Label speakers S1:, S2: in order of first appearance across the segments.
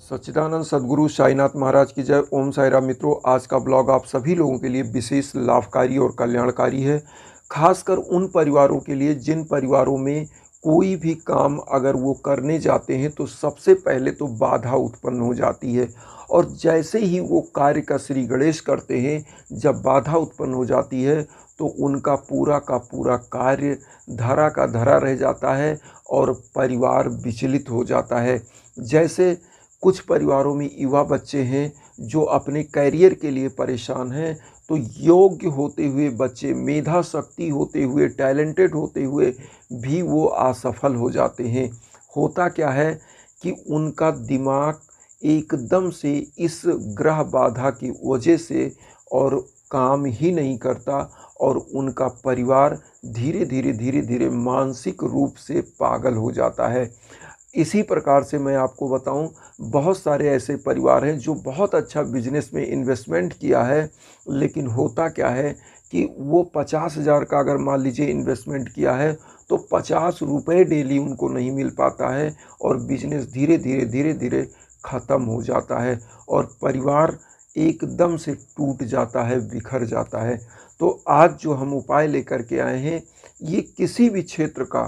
S1: सच्चिदानंद सद्गुरु साईनाथ महाराज की जय। ओम साई राम। मित्रों, आज का ब्लॉग आप सभी लोगों के लिए विशेष लाभकारी और कल्याणकारी है। खासकर उन परिवारों के लिए जिन परिवारों में कोई भी काम अगर वो करने जाते हैं तो सबसे पहले तो बाधा उत्पन्न हो जाती है, और जैसे ही वो कार्य का श्री गणेश करते हैं, जब बाधा उत्पन्न हो जाती है तो उनका पूरा का पूरा कार्य धरा का धरा रह जाता है और परिवार विचलित हो जाता है। जैसे कुछ परिवारों में युवा बच्चे हैं जो अपने करियर के लिए परेशान हैं, तो योग्य होते हुए बच्चे, मेधा शक्ति होते हुए, टैलेंटेड होते हुए भी वो असफल हो जाते हैं। होता क्या है कि उनका दिमाग एकदम से इस ग्रह बाधा की वजह से और काम ही नहीं करता, और उनका परिवार धीरे धीरे मानसिक रूप से पागल हो जाता है। इसी प्रकार से मैं आपको बताऊं, बहुत सारे ऐसे परिवार हैं जो बहुत अच्छा बिजनेस में इन्वेस्टमेंट किया है, लेकिन होता क्या है कि वो 50,000 का अगर मान लीजिए इन्वेस्टमेंट किया है तो 50 रुपये डेली उनको नहीं मिल पाता है, और बिजनेस धीरे धीरे ख़त्म हो जाता है और परिवार एकदम से टूट जाता है, बिखर जाता है। तो आज जो हम उपाय लेकर के आए हैं, ये किसी भी क्षेत्र का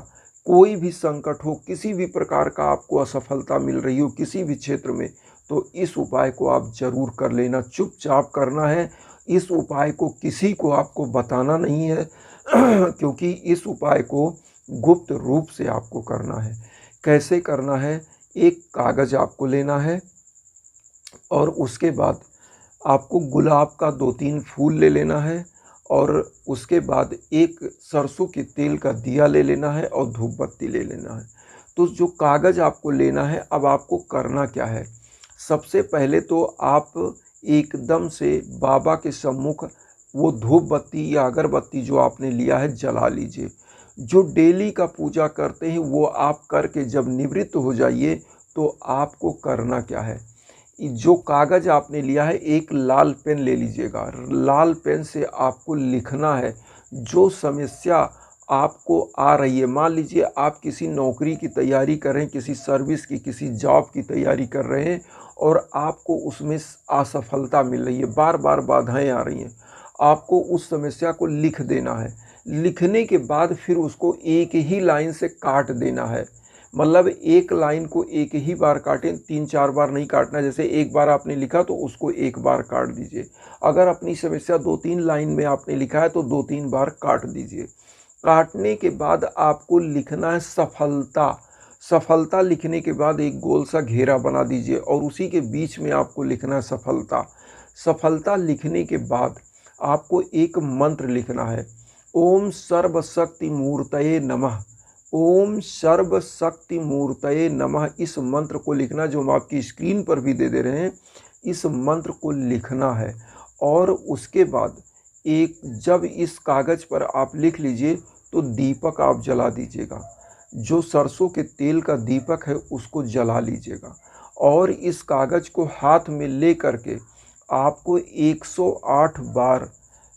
S1: कोई भी संकट हो, किसी भी प्रकार का आपको असफलता मिल रही हो किसी भी क्षेत्र में, तो इस उपाय को आप जरूर कर लेना। चुपचाप करना है। इस उपाय को किसी को आपको बताना नहीं है क्योंकि इस उपाय को गुप्त रूप से आपको करना है। कैसे करना है? एक कागज़ आपको लेना है और उसके बाद आपको गुलाब का 2-3 फूल ले लेना है, और उसके बाद एक सरसों के तेल का दिया ले लेना है और धूप बत्ती ले लेना है। तो जो कागज़ आपको लेना है, अब आपको करना क्या है? सबसे पहले तो आप एकदम से बाबा के सम्मुख वो धूप बत्ती या अगरबत्ती जो आपने लिया है जला लीजिए। जो डेली का पूजा करते हैं वो आप करके जब निवृत्त हो जाइए, तो आपको करना क्या है? जो कागज़ आपने लिया है, एक लाल पेन ले लीजिएगा। लाल पेन से आपको लिखना है जो समस्या आपको आ रही है। मान लीजिए आप किसी नौकरी की तैयारी कर रहे हैं, किसी सर्विस की, किसी जॉब की तैयारी कर रहे हैं, और आपको उसमें असफलता मिल रही है, बार बार बाधाएं आ रही हैं। आपको उस समस्या को लिख देना है। लिखने के बाद फिर उसको एक ही लाइन से काट देना है। मतलब एक लाइन को एक ही बार काटें, 3-4 बार नहीं काटना। जैसे एक बार आपने लिखा तो उसको एक बार काट दीजिए। अगर अपनी समस्या 2-3 लाइन में आपने लिखा है तो 2-3 बार काट दीजिए। काटने के बाद आपको लिखना है सफलता। सफलता लिखने के बाद एक गोल सा घेरा बना दीजिए और उसी के बीच में आपको लिखना है सफलता। सफलता लिखने के बाद आपको एक मंत्र लिखना है, ओम सर्वशक्ति मूर्तये नमः। ओम सर्वशक्ति मूर्तये नमः, इस मंत्र को लिखना, जो हम आपकी स्क्रीन पर भी दे रहे हैं। इस मंत्र को लिखना है, और उसके बाद जब इस कागज़ पर आप लिख लीजिए तो दीपक आप जला दीजिएगा। जो सरसों के तेल का दीपक है उसको जला लीजिएगा, और इस कागज़ को हाथ में ले करके आपको 108 बार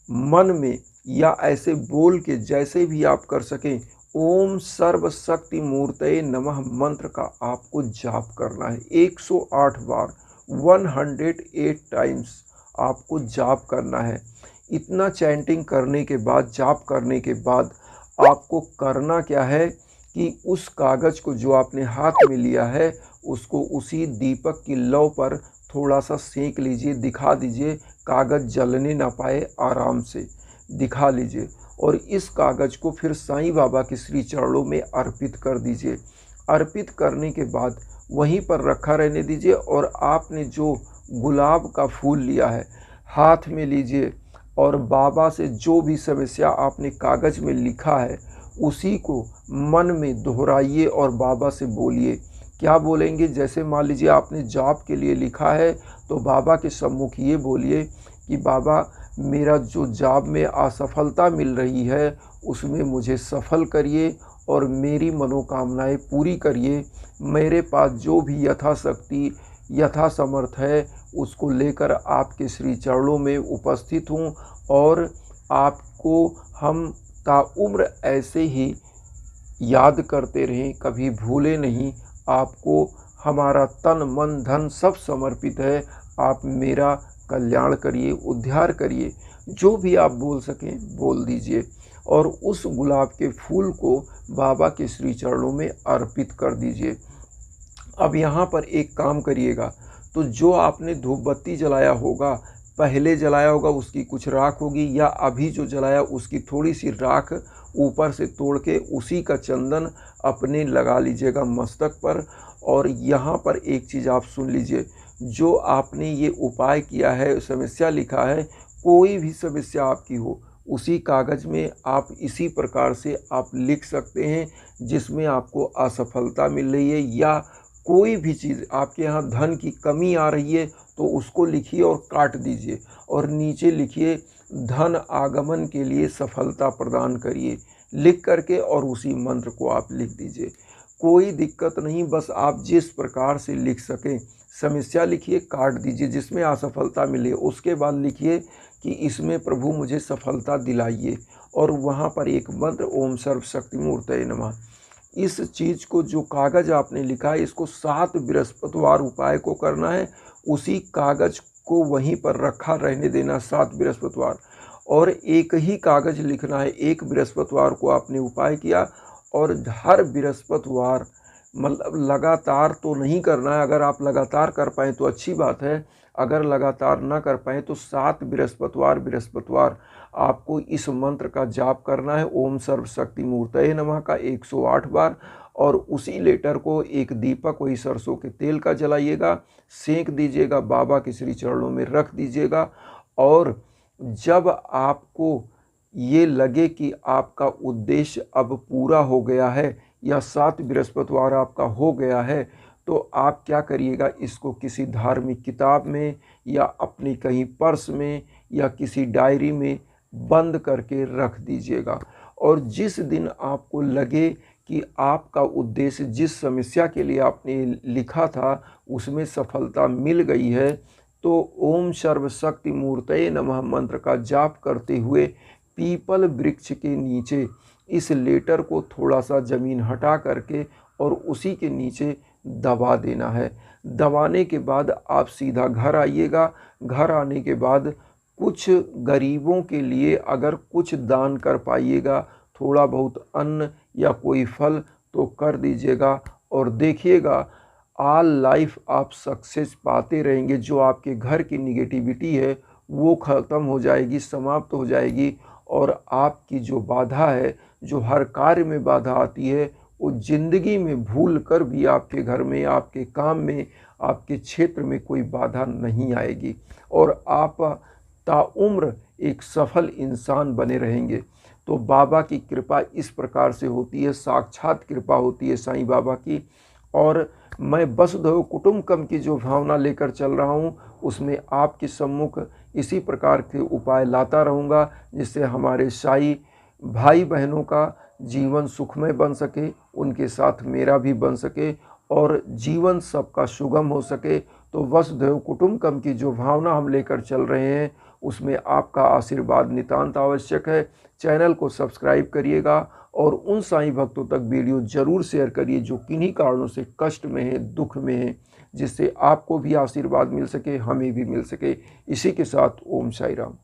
S1: मन में या ऐसे बोल के, जैसे भी आप कर सकें, ओम सर्वशक्ति मूर्तये नमः मंत्र का आपको जाप करना है। 108 बार, 108 टाइम्स आपको जाप करना है। इतना चैंटिंग करने के बाद, जाप करने के बाद आपको करना क्या है कि उस कागज़ को जो आपने हाथ में लिया है उसको उसी दीपक की लौ पर थोड़ा सा सेंक लीजिए, दिखा दीजिए। कागज़ जलने ना पाए, आराम से दिखा लीजिए, और इस कागज़ को फिर साईं बाबा के श्री चरणों में अर्पित कर दीजिए। अर्पित करने के बाद वहीं पर रखा रहने दीजिए, और आपने जो गुलाब का फूल लिया है हाथ में लीजिए, और बाबा से जो भी समस्या आपने कागज़ में लिखा है उसी को मन में दोहराइए और बाबा से बोलिए। क्या बोलेंगे? जैसे मान लीजिए आपने जॉब के लिए लिखा है तो बाबा के सम्मुख ये बोलिए कि बाबा, मेरा जो जॉब में असफलता मिल रही है उसमें मुझे सफल करिए और मेरी मनोकामनाएं पूरी करिए। मेरे पास जो भी यथाशक्ति यथासमर्थ है उसको लेकर आपके श्री चरणों में उपस्थित हूँ, और आपको हम ताउम्र ऐसे ही याद करते रहें, कभी भूले नहीं। आपको हमारा तन मन धन सब समर्पित है, आप मेरा कल्याण करिए, उद्धार करिए। जो भी आप बोल सकें बोल दीजिए और उस गुलाब के फूल को बाबा के श्री चरणों में अर्पित कर दीजिए। अब यहाँ पर एक काम करिएगा, तो जो आपने धूप बत्ती जलाया होगा, पहले जलाया होगा उसकी कुछ राख होगी, या अभी जो जलाया उसकी थोड़ी सी राख ऊपर से तोड़ के उसी का चंदन अपने लगा लीजिएगा मस्तक पर। और यहाँ पर एक चीज़ आप सुन लीजिए, जो आपने ये उपाय किया है, समस्या लिखा है, कोई भी समस्या आपकी हो, उसी कागज़ में आप इसी प्रकार से आप लिख सकते हैं जिसमें आपको असफलता मिल रही है या कोई भी चीज़ आपके यहाँ धन की कमी आ रही है, तो उसको लिखिए और काट दीजिए और नीचे लिखिए धन आगमन के लिए सफलता प्रदान करिए, लिख करके और उसी मंत्र को आप लिख दीजिए। कोई दिक्कत नहीं, बस आप जिस प्रकार से लिख सकें समस्या लिखिए, काट दीजिए जिसमें असफलता मिले, उसके बाद लिखिए कि इसमें प्रभु मुझे सफलता दिलाइए, और वहाँ पर एक मंत्र ओम सर्वशक्तिमूर्तये नमः। इस चीज़ को जो कागज़ आपने लिखा है इसको 7 बृहस्पतिवार उपाय को करना है, उसी कागज़ को वहीं पर रखा रहने देना 7 बृहस्पतिवार, और एक ही कागज़ लिखना है। एक बृहस्पतिवार को आपने उपाय किया और हर बृहस्पतिवार, मतलब लगातार तो नहीं करना है, अगर आप लगातार कर पाएँ तो अच्छी बात है, अगर लगातार ना कर पाएँ तो 7 बृहस्पतिवार आपको इस मंत्र का जाप करना है, ओम सर्वशक्तिमूर्तये नमः का 108 बार। और उसी लेटर को एक दीपक वही सरसों के तेल का जलाइएगा, सेंक दीजिएगा, बाबा के श्री चरणों में रख दीजिएगा। और जब आपको ये लगे कि आपका उद्देश्य अब पूरा हो गया है या 7 बृहस्पतिवार आपका हो गया है, तो आप क्या करिएगा, इसको किसी धार्मिक किताब में या अपनी कहीं पर्स में या किसी डायरी में बंद करके रख दीजिएगा। और जिस दिन आपको लगे कि आपका उद्देश्य, जिस समस्या के लिए आपने लिखा था उसमें सफलता मिल गई है, तो ओम सर्वशक्तिमूर्तये नमः मंत्र का जाप करते हुए पीपल वृक्ष के नीचे इस लेटर को थोड़ा सा ज़मीन हटा करके और उसी के नीचे दबा देना है। दबाने के बाद आप सीधा घर आइएगा। घर आने के बाद कुछ गरीबों के लिए अगर कुछ दान कर पाइएगा, थोड़ा बहुत अन्न या कोई फल, तो कर दीजिएगा। और देखिएगा ऑल लाइफ आप सक्सेस पाते रहेंगे। जो आपके घर की निगेटिविटी है वो ख़त्म हो जाएगी, समाप्त हो जाएगी, और आपकी जो बाधा है, जो हर कार्य में बाधा आती है, वो ज़िंदगी में भूल कर भी आपके घर में, आपके काम में, आपके क्षेत्र में कोई बाधा नहीं आएगी और आप ताउम्र एक सफल इंसान बने रहेंगे। तो बाबा की कृपा इस प्रकार से होती है, साक्षात कृपा होती है साईं बाबा की। और मैं वसुधैव कुटुम्बकम की जो भावना लेकर चल रहा हूँ, उसमें आपके सम्मुख इसी प्रकार के उपाय लाता रहूँगा, जिससे हमारे साई भाई बहनों का जीवन सुखमय बन सके, उनके साथ मेरा भी बन सके और जीवन सबका सुगम हो सके। तो वसुधैव कुटुम्बकम की जो भावना हम लेकर चल रहे हैं, उसमें आपका आशीर्वाद नितांत आवश्यक है। चैनल को सब्सक्राइब करिएगा और उन साईं भक्तों तक वीडियो ज़रूर शेयर करिए जो किन्हीं कारणों से कष्ट में हैं, दुख में हैं, जिससे आपको भी आशीर्वाद मिल सके, हमें भी मिल सके। इसी के साथ ओम साई राम।